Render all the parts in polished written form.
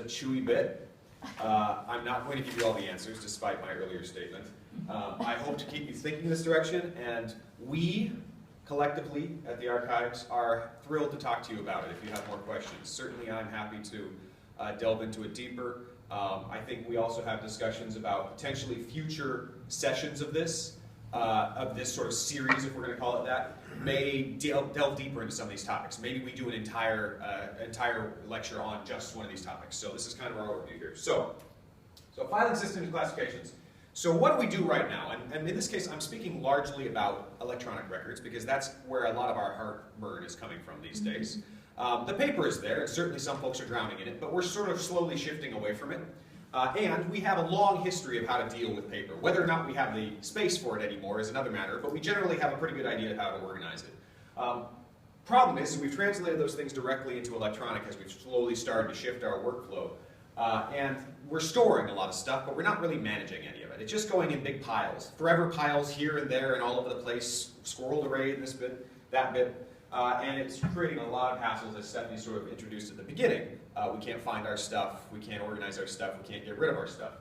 a chewy bit. I'm not going to give you all the answers, despite my earlier statement. I hope to keep you thinking in this direction, and we, collectively at the Archives, are thrilled to talk to you about it if you have more questions. Certainly I'm happy to delve into it deeper. I think we also have discussions about potentially future sessions of this sort of series, if we're going to call it that, may delve deeper into some of these topics. Maybe we do an entire lecture on just one of these topics. So this is kind of our overview here. So filing systems and classifications. So what do we do right now? And in this case, I'm speaking largely about electronic records because that's where a lot of our heartburn is coming from these days. The paper is there, and certainly some folks are drowning in it, but we're sort of slowly shifting away from it. And we have a long history of how to deal with paper. Whether or not we have the space for it anymore is another matter, but we generally have a pretty good idea of how to organize it. Problem is, we've translated those things directly into electronic as we've slowly started to shift our workflow. And we're storing a lot of stuff, but we're not really managing any of it. It's just going in big piles. Forever piles here and there and all over the place, squirreled array in this bit, that bit. And it's creating a lot of hassles, as Stephanie sort of introduced at the beginning. We can't find our stuff, we can't organize our stuff, we can't get rid of our stuff.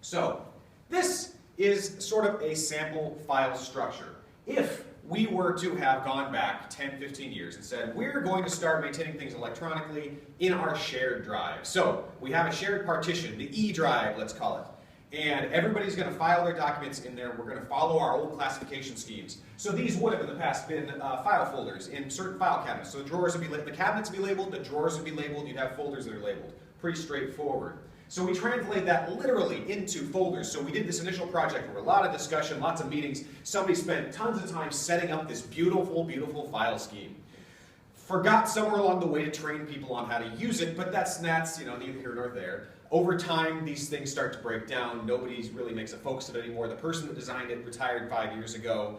So, this is sort of a sample file structure. If we were to have gone back 10, 15 years and said, we're going to start maintaining things electronically in our shared drive. So, we have a shared partition, the E drive, let's call it. And everybody's going to file their documents in there. We're going to follow our old classification schemes. So these would have in the past been file folders in certain file cabinets. So the drawers would be the cabinets would be labeled, the drawers would be labeled, you'd have folders that are labeled. Pretty straightforward. So we translate that literally into folders. So we did this initial project where a lot of discussion, lots of meetings. Somebody spent tons of time setting up this beautiful, beautiful file scheme. Forgot somewhere along the way to train people on how to use it, but that's neither here nor there. Over time, these things start to break down. Nobody really makes a focus of it anymore. The person that designed it retired 5 years ago.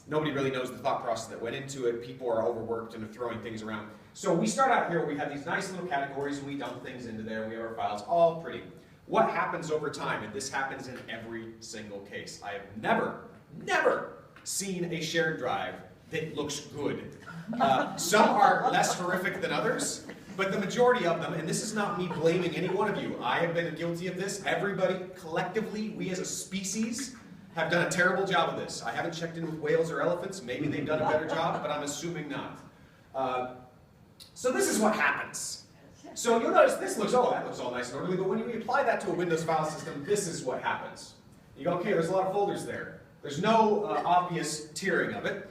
Nobody really knows the thought process that went into it. People are overworked and are throwing things around. So we start out here where we have these nice little categories and we dump things into there. We have our files all pretty. What happens over time, and this happens in every single case, I have never seen a shared drive that looks good. Some are less horrific than others. But the majority of them, and this is not me blaming any one of you, I have been guilty of this. Everybody, collectively, we as a species, have done a terrible job of this. I haven't checked in with whales or elephants. Maybe they've done a better job, but I'm assuming not. So this is what happens. So you'll notice this looks, that looks all nice and orderly, but when you apply that to a Windows file system, this is what happens. You go, okay, there's a lot of folders there. There's no obvious tiering of it.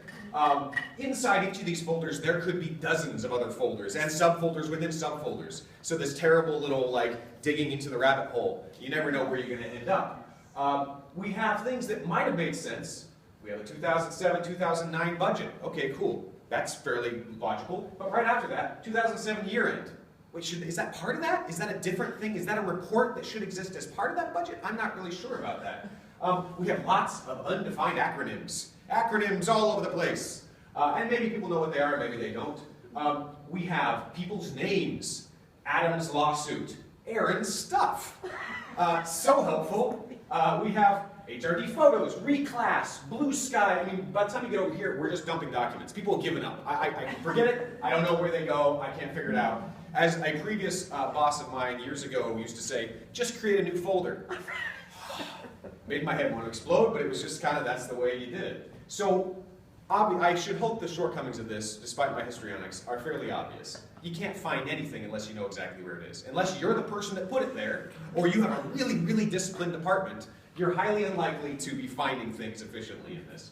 Inside each of these folders, there could be dozens of other folders and subfolders within subfolders. So this terrible little, digging into the rabbit hole. You never know where you're going to end up. We have things that might have made sense. We have a 2007, 2009 budget. Okay, cool. That's fairly logical. But right after that, 2007 year end. Wait, is that part of that? Is that a different thing? Is that a report that should exist as part of that budget? I'm not really sure about that. We have lots of undefined acronyms. Acronyms all over the place. And maybe people know what they are, maybe they don't. We have people's names. Adam's lawsuit. Aaron's stuff. So helpful. We have HRD photos, reclass, blue sky. I mean, by the time you get over here, we're just dumping documents. People have given up. I forget it. I don't know where they go. I can't figure it out. As a previous boss of mine years ago used to say, just create a new folder. Made my head want to explode, but it was just kind of, that's the way you did it. So, I should hope the shortcomings of this, despite my histrionics, are fairly obvious. You can't find anything unless you know exactly where it is. Unless you're the person that put it there, or you have a really, really disciplined department, you're highly unlikely to be finding things efficiently in this.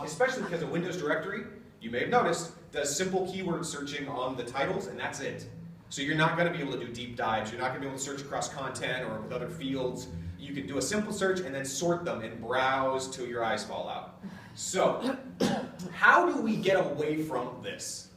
Especially because a Windows directory, you may have noticed, does simple keyword searching on the titles, and that's it. So you're not going to be able to do deep dives. You're not going to be able to search across content or with other fields. You can do a simple search and then sort them and browse till your eyes fall out. So, how do we get away from this?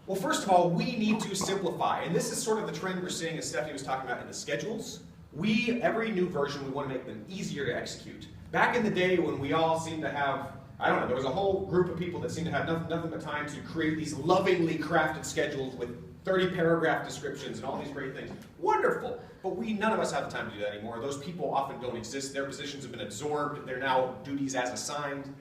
Well, first of all, we need to simplify. And this is sort of the trend we're seeing, as Stephanie was talking about, in the schedules. Every new version, we want to make them easier to execute. Back in the day when we all seemed to have, I don't know, there was a whole group of people that seemed to have nothing but time to create these lovingly crafted schedules with 30-paragraph descriptions and all these great things. Wonderful! But none of us have the time to do that anymore. Those people often don't exist. Their positions have been absorbed. They're now duties as assigned.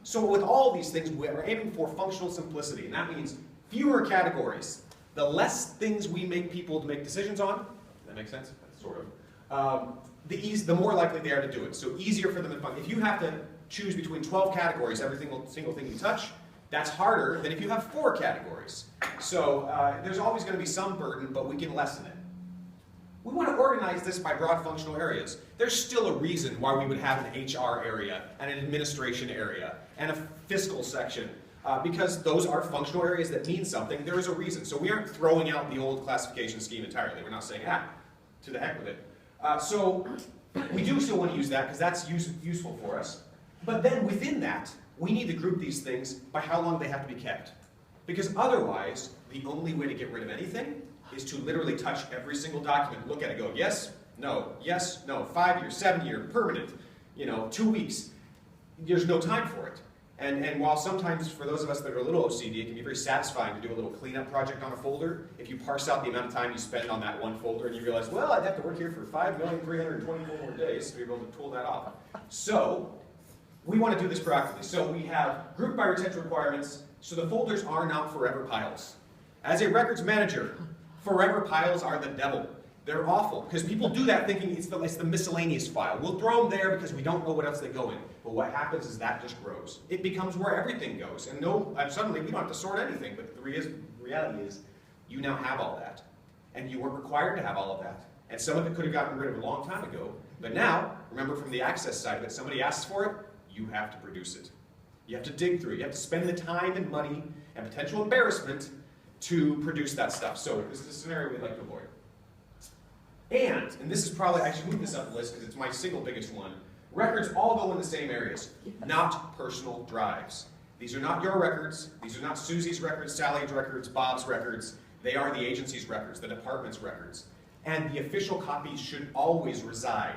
So with all these things, we're aiming for functional simplicity, and that means fewer categories, the less things we make people to make decisions on, does that make sense? Sort of. The more likely they are to do it. So easier for them to find. If you have to choose between 12 categories, every single thing you touch, that's harder than if you have 4 categories. So there's always going to be some burden, but we can lessen it. We want to organize this by broad functional areas. There's still a reason why we would have an HR area, and an administration area, and a fiscal section, because those are functional areas that mean something. There is a reason. So we aren't throwing out the old classification scheme entirely. We're not saying, to the heck with it. So we do still want to use that, because that's useful for us. But then within that, we need to group these things by how long they have to be kept. Because otherwise, the only way to get rid of anything is to literally touch every single document, look at it, go, yes, no, 5 years, 7 year, permanent, 2 weeks. There's no time for it. And while sometimes for those of us that are a little OCD, it can be very satisfying to do a little cleanup project on a folder, if you parse out the amount of time you spend on that one folder and you realize, well, I'd have to work here for 5,324 more days to be able to pull that off. So we want to do this proactively. So we have group by retention requirements, so the folders are not forever piles. As a records manager, forever piles are the devil. They're awful, because people do that thinking it's the miscellaneous file. We'll throw them there because we don't know what else they go in. But what happens is that just grows. It becomes where everything goes. And suddenly we don't have to sort anything, but the reality is you now have all that. And you weren't required to have all of that. And some of it could have gotten rid of a long time ago. But now, remember from the access side of it, somebody asks for it, you have to produce it. You have to dig through it. You have to spend the time and money and potential embarrassment to produce that stuff. So this is a scenario we'd like to avoid. And this is probably, I should move this up the list because it's my single biggest one, records all go in the same areas, not personal drives. These are not your records, these are not Susie's records, Sally's records, Bob's records, they are the agency's records, the department's records. And the official copies should always reside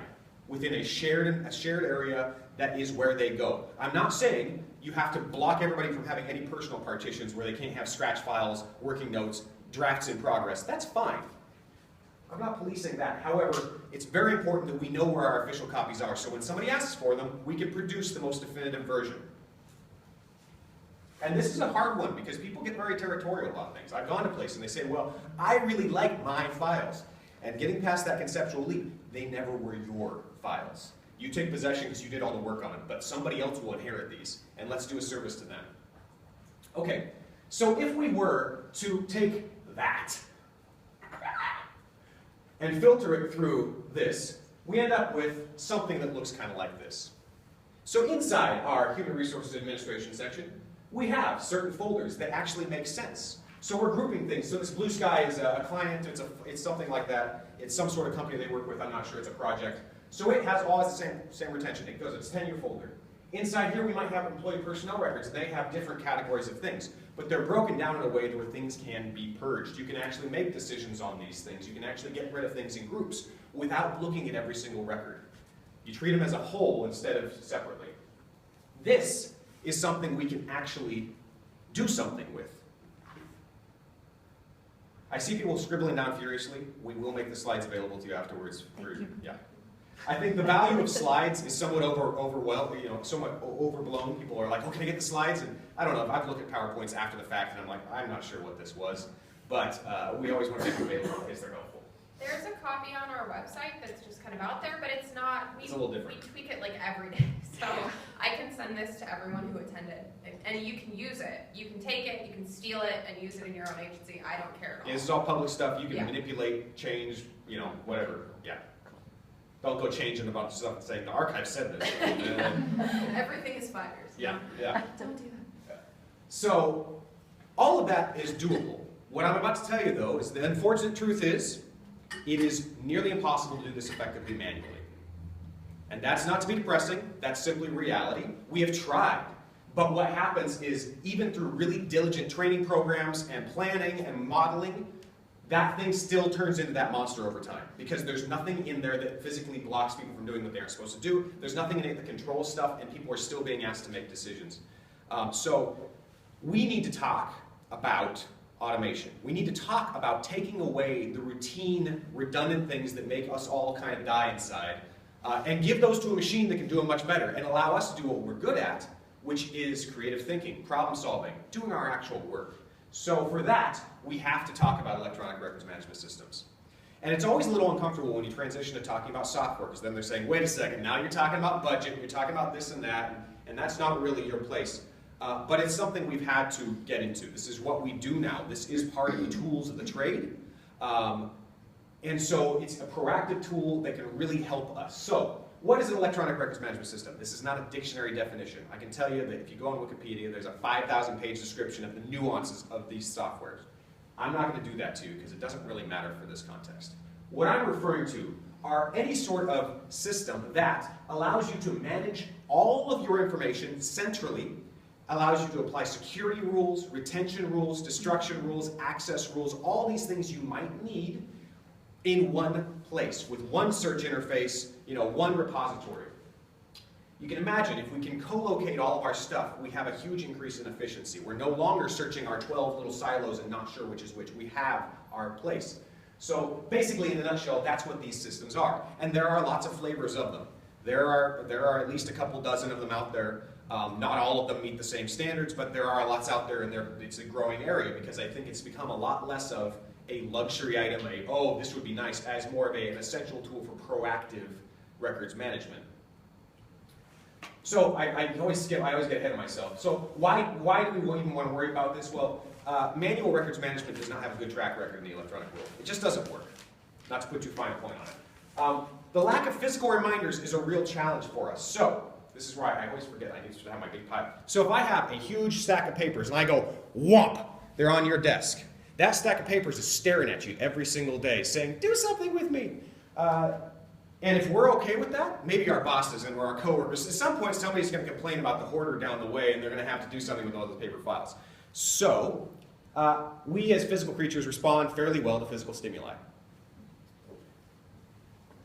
within a shared area that is where they go. I'm not saying you have to block everybody from having any personal partitions where they can't have scratch files, working notes, drafts in progress. That's fine. I'm not policing that. However, it's very important that we know where our official copies are, so when somebody asks for them, we can produce the most definitive version. And this is a hard one, because people get very territorial about things. I've gone to places and they say, well, I really like my files. And getting past that conceptual leap, they never were your files. You take possession because you did all the work on it, but somebody else will inherit these, and let's do a service to them. Okay, so if we were to take that, and filter it through this, we end up with something that looks kind of like this. So inside our Human Resources Administration section, we have certain folders that actually make sense. So we're grouping things. So this blue sky is a client, it's something like that. It's some sort of company they work with, I'm not sure, it's a project. So it has all the same retention. It goes, it's a 10-year folder. Inside here we might have employee personnel records, and they have different categories of things. But they're broken down in a way where things can be purged. You can actually make decisions on these things. You can actually get rid of things in groups without looking at every single record. You treat them as a whole instead of separately. This is something we can actually do something with. I see people scribbling down furiously. We will make the slides available to you afterwards. Yeah. I think the value of slides is somewhat somewhat overblown. People are like, oh, can I get the slides? And I don't know, if I've looked at PowerPoints after the fact and I'm like, I'm not sure what this was. But we always want to make them available in case they're helpful. There's a copy on our website that's just kind of out there, but it's not, it's a little different. We tweak it like every day. So I can send this to everyone who attended. And you can use it. You can take it, you can steal it, and use it in your own agency. I don't care at all. Yeah, this is all public stuff. You can manipulate, change, whatever. Yeah. Don't go changing a bunch of stuff and saying, the archive said this. Everything is 5 years. Yeah. Don't do that. So, all of that is doable. What I'm about to tell you, though, is the unfortunate truth is, it is nearly impossible to do this effectively manually. And that's not to be depressing, that's simply reality. We have tried. But what happens is, even through really diligent training programs and planning and modeling, that thing still turns into that monster over time. Because there's nothing in there that physically blocks people from doing what they aren't supposed to do. There's nothing in it that controls stuff, and people are still being asked to make decisions. So we need to talk about automation. We need to talk about taking away the routine, redundant things that make us all kind of die inside, and give those to a machine that can do them much better, and allow us to do what we're good at, which is creative thinking, problem solving, doing our actual work. So for that, we have to talk about electronic records management systems. And it's always a little uncomfortable when you transition to talking about software, because then they're saying, wait a second, now you're talking about budget, you're talking about this and that, and that's not really your place. But it's something we've had to get into. This is what we do now. This is part of the tools of the trade. And so it's a proactive tool that can really help us. So what is an electronic records management system? This is not a dictionary definition. I can tell you that if you go on Wikipedia, there's a 5,000-page description of the nuances of these softwares. I'm not going to do that to you because it doesn't really matter for this context. What I'm referring to are any sort of system that allows you to manage all of your information centrally, allows you to apply security rules, retention rules, destruction rules, access rules, all these things you might need in one place with one search interface, one repository. You can imagine if we can co-locate all of our stuff, we have a huge increase in efficiency. We're no longer searching our 12 little silos and not sure which is which. We have our place. So basically, in a nutshell, that's what these systems are. And there are lots of flavors of them. There are at least a couple dozen of them out there. Not all of them meet the same standards, but there are lots out there, and it's a growing area because I think it's become a lot less of a luxury item, oh, this would be nice, as more of an essential tool for proactive records management. So I always get ahead of myself. So why do we even want to worry about this? Well, manual records management does not have a good track record in the electronic world. It just doesn't work. Not to put too fine a point on it. The lack of physical reminders is a real challenge for us. So this is why I always forget I need to have my big pile. So if I have a huge stack of papers and I go, whomp, they're on your desk. That stack of papers is staring at you every single day saying, do something with me. And if we're okay with that, maybe our bosses and our coworkers, at some point somebody's going to complain about the hoarder down the way and they're going to have to do something with all those paper files. So we as physical creatures respond fairly well to physical stimuli.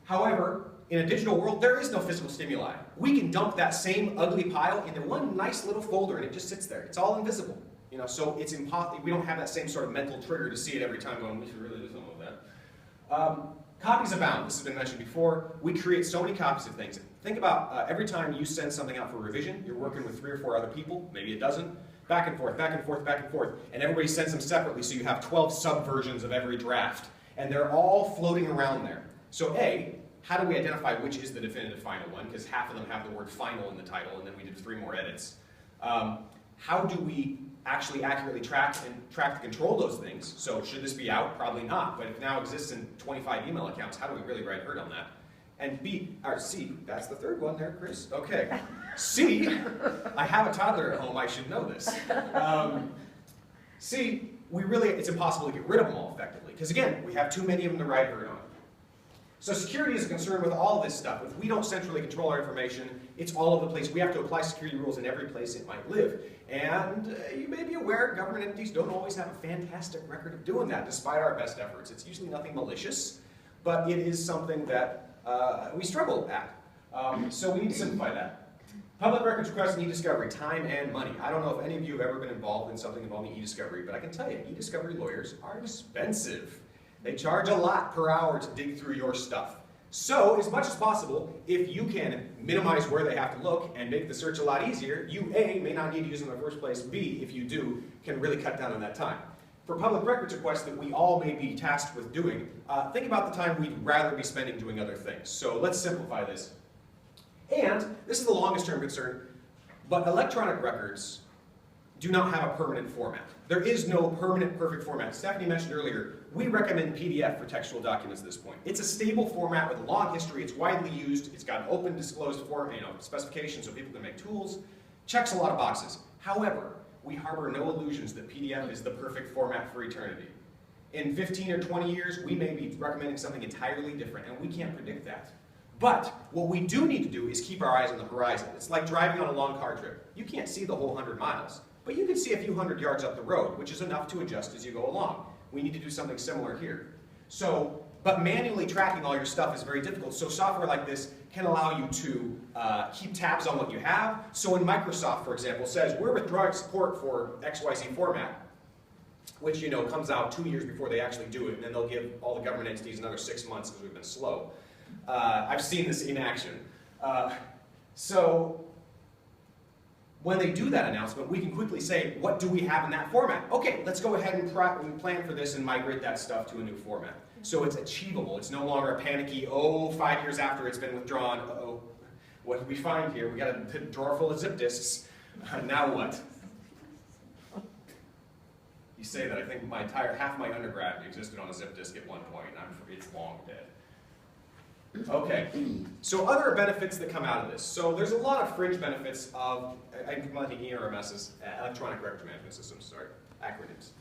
However, in a digital world, there is no physical stimuli. We can dump that same ugly pile into one nice little folder and it just sits there. It's all invisible. So it's impossible. We don't have that same sort of mental trigger to see it every time going, we should really do something with that. Copies abound. This has been mentioned before. We create so many copies of things. Think about every time you send something out for revision, you're working with 3 or 4 other people, maybe a dozen, back and forth, back and forth, back and forth, and everybody sends them separately, so you have 12 subversions of every draft, and they're all floating around there. So A, how do we identify which is the definitive final one? Because half of them have the word final in the title, and then we did 3 more edits. How do we actually accurately track and control those things? So should this be out? Probably not. But if it now exists in 25 email accounts, how do we really write hurt on that? And B, or C, that's the third one there, Chris. Okay. C, I have a toddler at home, I should know this. C, it's impossible to get rid of them all effectively. Because again, we have too many of them to write hurt on. So security is a concern with all of this stuff. If we don't centrally control our information, it's all over the place. We have to apply security rules in every place it might live. And you may be aware government entities don't always have a fantastic record of doing that, despite our best efforts. It's usually nothing malicious, but it is something that we struggle at. So we need to simplify that. Public records requests and e-discovery, time and money. I don't know if any of you have ever been involved in something involving e-discovery, but I can tell you, e-discovery lawyers are expensive. They charge a lot per hour to dig through your stuff. So, as much as possible, if you can minimize where they have to look and make the search a lot easier, you A, may not need to use them in the first place, B, if you do, can really cut down on that time. For public records requests that we all may be tasked with doing, think about the time we'd rather be spending doing other things. So let's simplify this. And this is the longest term concern, but electronic records do not have a permanent format. There is no permanent, perfect format. Stephanie mentioned earlier, we recommend PDF for textual documents at this point. It's a stable format with a long history, it's widely used, it's got an open disclosed form, specifications so people can make tools, checks a lot of boxes. However, we harbor no illusions that PDF is the perfect format for eternity. In 15 or 20 years, we may be recommending something entirely different, and we can't predict that. But what we do need to do is keep our eyes on the horizon. It's like driving on a long car trip. You can't see the whole 100 miles, but you can see a few hundred yards up the road, which is enough to adjust as you go along. We need to do something similar here. So, but manually tracking all your stuff is very difficult. So software like this can allow you to keep tabs on what you have. So when Microsoft, for example, says, we're withdrawing support for XYZ format, which comes out 2 years before they actually do it, and then they'll give all the government entities another 6 months because we've been slow. I've seen this in action. So When they do that announcement, we can quickly say, what do we have in that format? Okay, let's go ahead and plan for this and migrate that stuff to a new format. So it's achievable. It's no longer a panicky, 5 years after it's been withdrawn, uh-oh, what did we find here? We got a drawer full of zip disks. Now what? You say that, I think half my undergrad existed on a zip disk at one point. It's long dead. Okay, so other benefits that come out of this. So there's a lot of fringe benefits of implementing ERMSs, electronic records management systems, sorry, acronyms.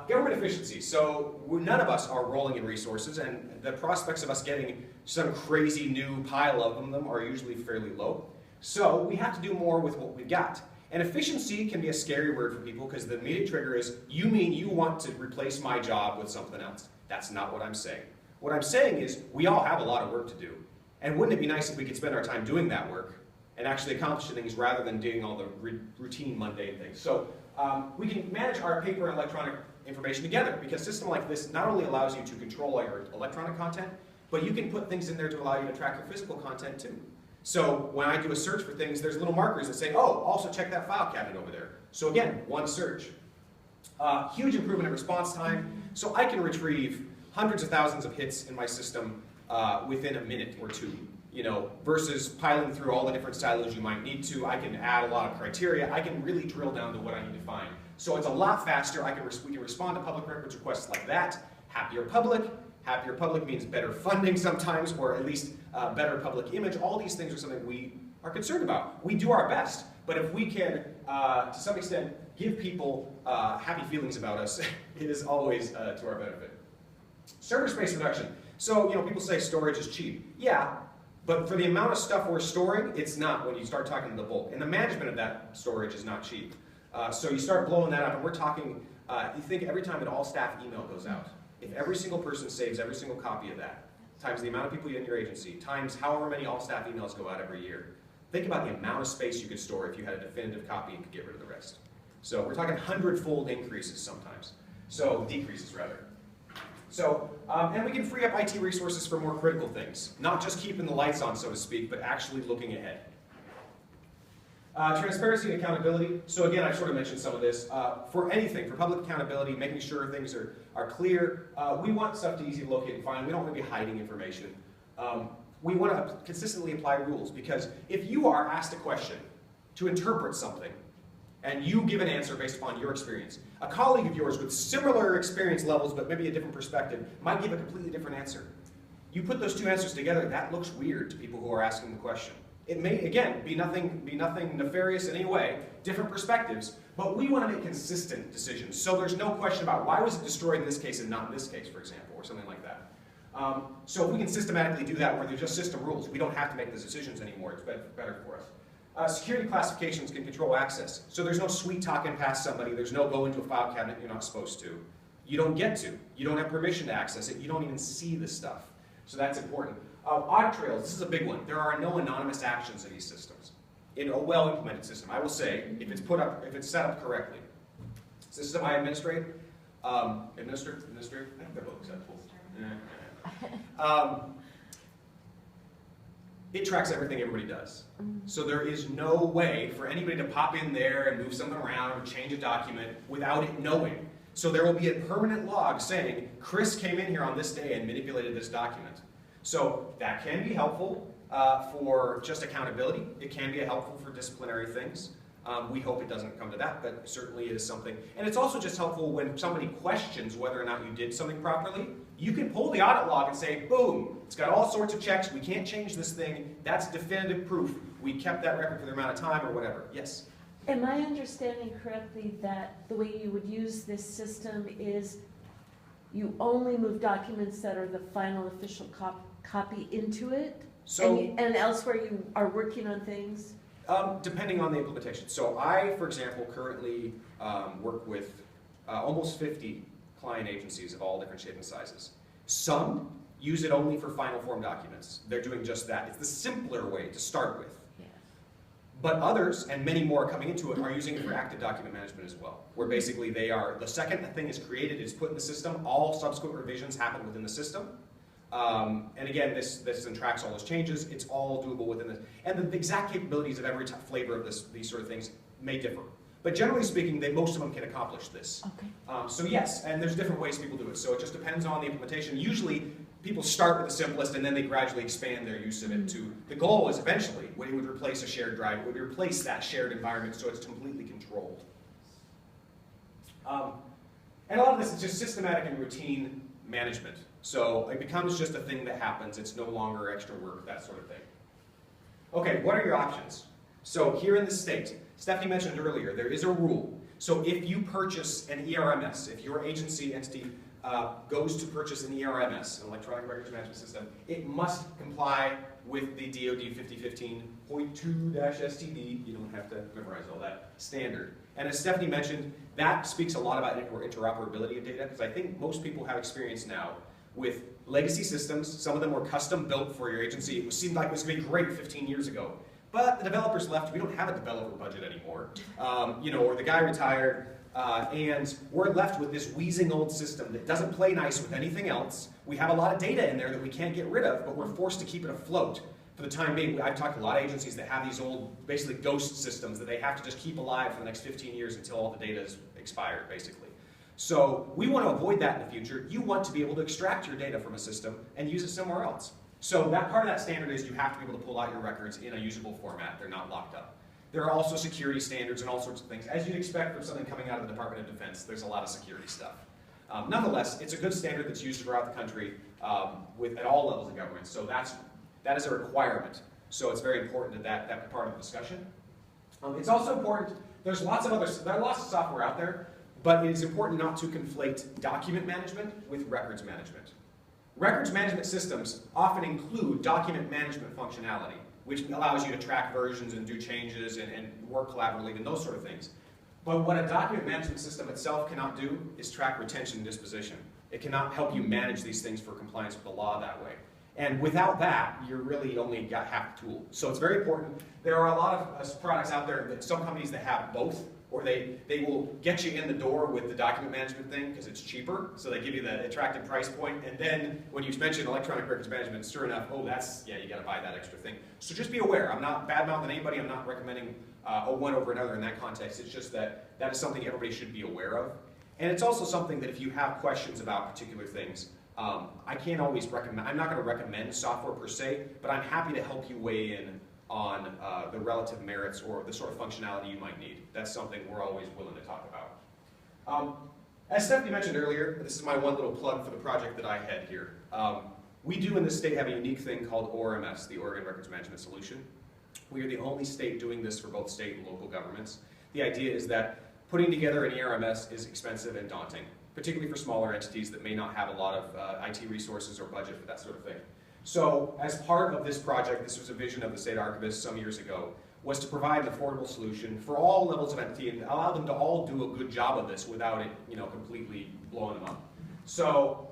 Government efficiency. So none of us are rolling in resources, and the prospects of us getting some crazy new pile of them are usually fairly low. So we have to do more with what we've got. And efficiency can be a scary word for people because the immediate trigger is, you mean you want to replace my job with something else. That's not what I'm saying. What I'm saying is, we all have a lot of work to do. And wouldn't it be nice if we could spend our time doing that work and actually accomplishing things rather than doing all the routine, mundane things. So we can manage our paper and electronic information together, because a system like this not only allows you to control all your electronic content, but you can put things in there to allow you to track your physical content too. So when I do a search for things, there's little markers that say, oh, also check that file cabinet over there. So again, one search. Huge improvement in response time. So I can retrieve hundreds of thousands of hits in my system within a minute or two, versus piling through all the different silos you might need to. I can add a lot of criteria. I can really drill down to what I need to find. So it's a lot faster. We can respond to public records requests like that. Happier public. Happier public means better funding sometimes, or at least better public image. All these things are something we are concerned about. We do our best, but if we can, to some extent, give people happy feelings about us, it is always to our benefit. Server space reduction. So, people say storage is cheap. Yeah, but for the amount of stuff we're storing, it's not when you start talking the bulk. And the management of that storage is not cheap. So you start blowing that up, and we're talking, you think every time an all-staff email goes out, if every single person saves every single copy of that, times the amount of people in your agency, times however many all-staff emails go out every year, think about the amount of space you could store if you had a definitive copy and could get rid of the rest. So we're talking 100-fold increases sometimes. So decreases, rather. So, and we can free up IT resources for more critical things. Not just keeping the lights on, so to speak, but actually looking ahead. Transparency and accountability. So again, I sort of mentioned some of this. For anything, for public accountability, making sure things are clear. We want stuff to easy to locate and find. We don't want to be hiding information. We want to consistently apply rules, because if you are asked a question to interpret something, and you give an answer based upon your experience, a colleague of yours with similar experience levels but maybe a different perspective might give a completely different answer. You put those two answers together, that looks weird to people who are asking the question. It may, again, be nothing nefarious in any way, different perspectives, but we want to make consistent decisions. So there's no question about why was it destroyed in this case and not in this case, for example, or something like that. So if we can systematically do that where there's just system rules, we don't have to make the decisions anymore, it's better for us. Security classifications can control access. So there's no sweet talking past somebody, there's no go into a file cabinet you're not supposed to. You don't get to. You don't have permission to access it. You don't even see this stuff. So that's important. Audit trails, this is a big one. There are no anonymous actions in these systems. In a well-implemented system, I will say, if it's set up correctly. System I administrate, administer, they're both acceptable. It tracks everything everybody does. So there is no way for anybody to pop in there and move something around or change a document without it knowing. So there will be a permanent log saying, Chris came in here on this day and manipulated this document. So that can be helpful for just accountability. It can be helpful for disciplinary things. We hope it doesn't come to that, but certainly it is something. And it's also just helpful when somebody questions whether or not you did something properly. You can pull the audit log and say, boom, it's got all sorts of checks. We can't change this thing. That's definitive proof. We kept that record for the amount of time or whatever. Yes? Am I understanding correctly that the way you would use this system is you only move documents that are the final official copy into it? So, and elsewhere you are working on things? Depending on the implementation. So I, for example, currently work with almost 50 client agencies of all different shapes and sizes. Some use it only for final form documents. They're doing just that. It's the simpler way to start with. Yes. But others, and many more coming into it, are using it for active document management as well, where basically they are, the second the thing is created, it's put in the system, all subsequent revisions happen within the system. And again, this then tracks all those changes. It's all doable within this. And the exact capabilities of every flavor of these sort of things may differ. But generally speaking, most of them can accomplish this. Okay. So yes, and there's different ways people do it. So it just depends on the implementation. Usually, people start with the simplest and then they gradually expand their use of it to, the goal is eventually, when it would replace a shared drive, it would replace that shared environment so it's completely controlled. And a lot of this is just systematic and routine management. So it becomes just a thing that happens. It's no longer extra work, that sort of thing. Okay, what are your options? So here in the state, Stephanie mentioned earlier, there is a rule. So if you purchase an ERMS, if your agency entity goes to purchase an ERMS, an electronic records management system, it must comply with the DoD 5015.2-STD. You don't have to memorize all that standard. And as Stephanie mentioned, that speaks a lot about interoperability of data, because I think most people have experience now with legacy systems. Some of them were custom built for your agency. It seemed like it was going to be great 15 years ago. But the developers left. We don't have a developer budget anymore. Or the guy retired. And we're left with this wheezing old system that doesn't play nice with anything else. We have a lot of data in there that we can't get rid of, but we're forced to keep it afloat for the time being. I've talked to a lot of agencies that have these old, basically ghost systems that they have to just keep alive for the next 15 years until all the data is expired, basically. So we want to avoid that in the future. You want to be able to extract your data from a system and use it somewhere else. So that part of that standard is you have to be able to pull out your records in a usable format. They're not locked up. There are also security standards and all sorts of things. As you'd expect from something coming out of the Department of Defense, there's a lot of security stuff. Nonetheless, it's a good standard that's used throughout the country at all levels of government. So that is a requirement. So it's very important that that be part of the discussion. It's also important, there's lots of software out there, but it is important not to conflate document management with records management. Records management systems often include document management functionality, which allows you to track versions and do changes and work collaboratively and those sort of things. But what a document management system itself cannot do is track retention and disposition. It cannot help you manage these things for compliance with the law that way. And without that, you're really only got half the tool. So it's very important. There are a lot of products out there, some companies that have both, or they will get you in the door with the document management thing because it's cheaper, so they give you the attractive price point, and then when you mention electronic records management, sure enough, oh, you gotta buy that extra thing. So just be aware, I'm not bad-mouthing anybody, I'm not recommending one over another in that context, it's just that is something everybody should be aware of. And it's also something that if you have questions about particular things, I can't always recommend, I'm not gonna recommend software per se, but I'm happy to help you weigh in on the relative merits or the sort of functionality you might need. That's something we're always willing to talk about. As Stephanie mentioned earlier, this is my one little plug for the project that I had here. We do in this state have a unique thing called ORMS, the Oregon Records Management Solution. We are the only state doing this for both state and local governments. The idea is that putting together an ERMS is expensive and daunting, particularly for smaller entities that may not have a lot of IT resources or budget for that sort of thing. So as part of this project, this was a vision of the state archivist some years ago, was to provide an affordable solution for all levels of entity and allow them to all do a good job of this without it, completely blowing them up. So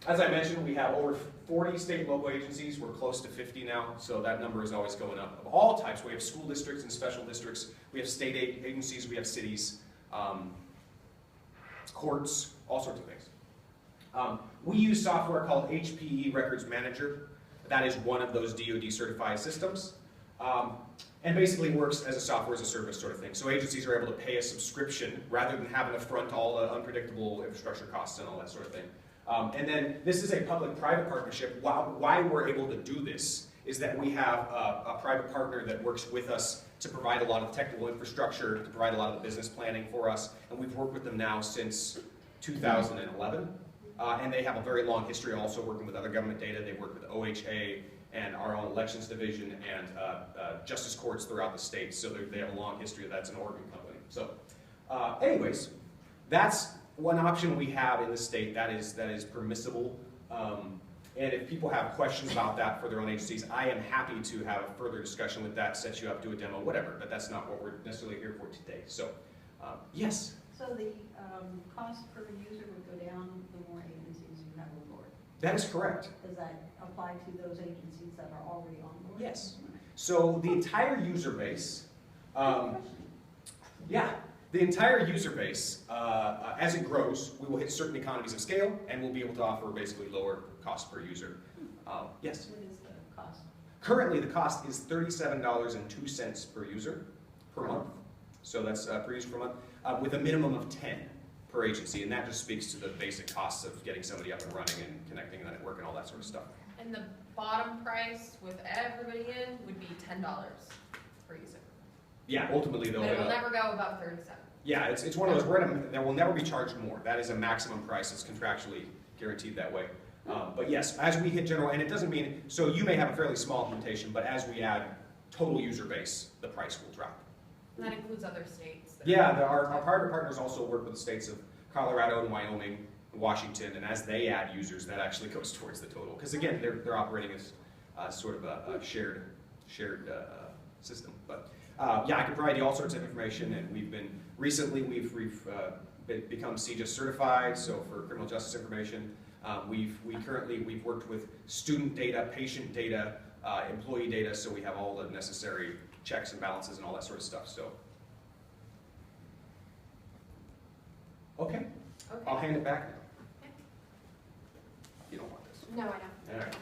as I mentioned, we have over 40 state and local agencies. We're close to 50 now, so that number is always going up. Of all types, we have school districts and special districts. We have state agencies, we have cities, courts, all sorts of things. We use software called Hpe Records Manager. That is one of those DoD certified systems. And basically works as a software as a service sort of thing. So agencies are able to pay a subscription rather than having to front all the unpredictable infrastructure costs and all that sort of thing. And then this is a public-private partnership. Why we're able to do this is that we have a private partner that works with us to provide a lot of technical infrastructure, to provide a lot of the business planning for us. And we've worked with them now since 2011. And they have a very long history also working with other government data. They've worked with OHA and our own elections division and justice courts throughout the state. So they have a long history of that. It's an Oregon company. So anyways, that's one option we have in the state that is permissible. And if people have questions about that for their own agencies, I am happy to have a further discussion with that, set you up, do a demo, whatever. But that's not what we're necessarily here for today. So yes? So the cost per user would go down the more agencies you have on board? That is correct. Does that apply to those agencies that are already on board? Yes. So the entire user base, The entire user base, as it grows, we will hit certain economies of scale, and we'll be able to offer basically lower cost per user. Yes? What is the cost? Currently, the cost is $37.02 per user per month. So that's per user per month, with a minimum of 10 per agency, and that just speaks to the basic costs of getting somebody up and running and connecting the network and all that sort of stuff. And the bottom price with everybody in would be $10 per user. Yeah, ultimately though. But it will never go above 37. Yeah, it's one of those, there will never be charged more. That is a maximum price, it's contractually guaranteed that way. But yes, as we hit general, and it doesn't mean, so you may have a fairly small implementation, but as we add total user base, the price will drop. And that includes other states. Yeah, our partners also work with the states of Colorado and Wyoming, and Washington, and as they add users, that actually goes towards the total. Because again, they're operating as sort of a shared system. But yeah, I can provide you all sorts of information, and we've become CJIS certified, so for criminal justice information. We've worked with student data, patient data, employee data, so we have all the necessary checks and balances and all that sort of stuff. So, okay, I'll hand it back now. You don't want this. No, I don't. All right.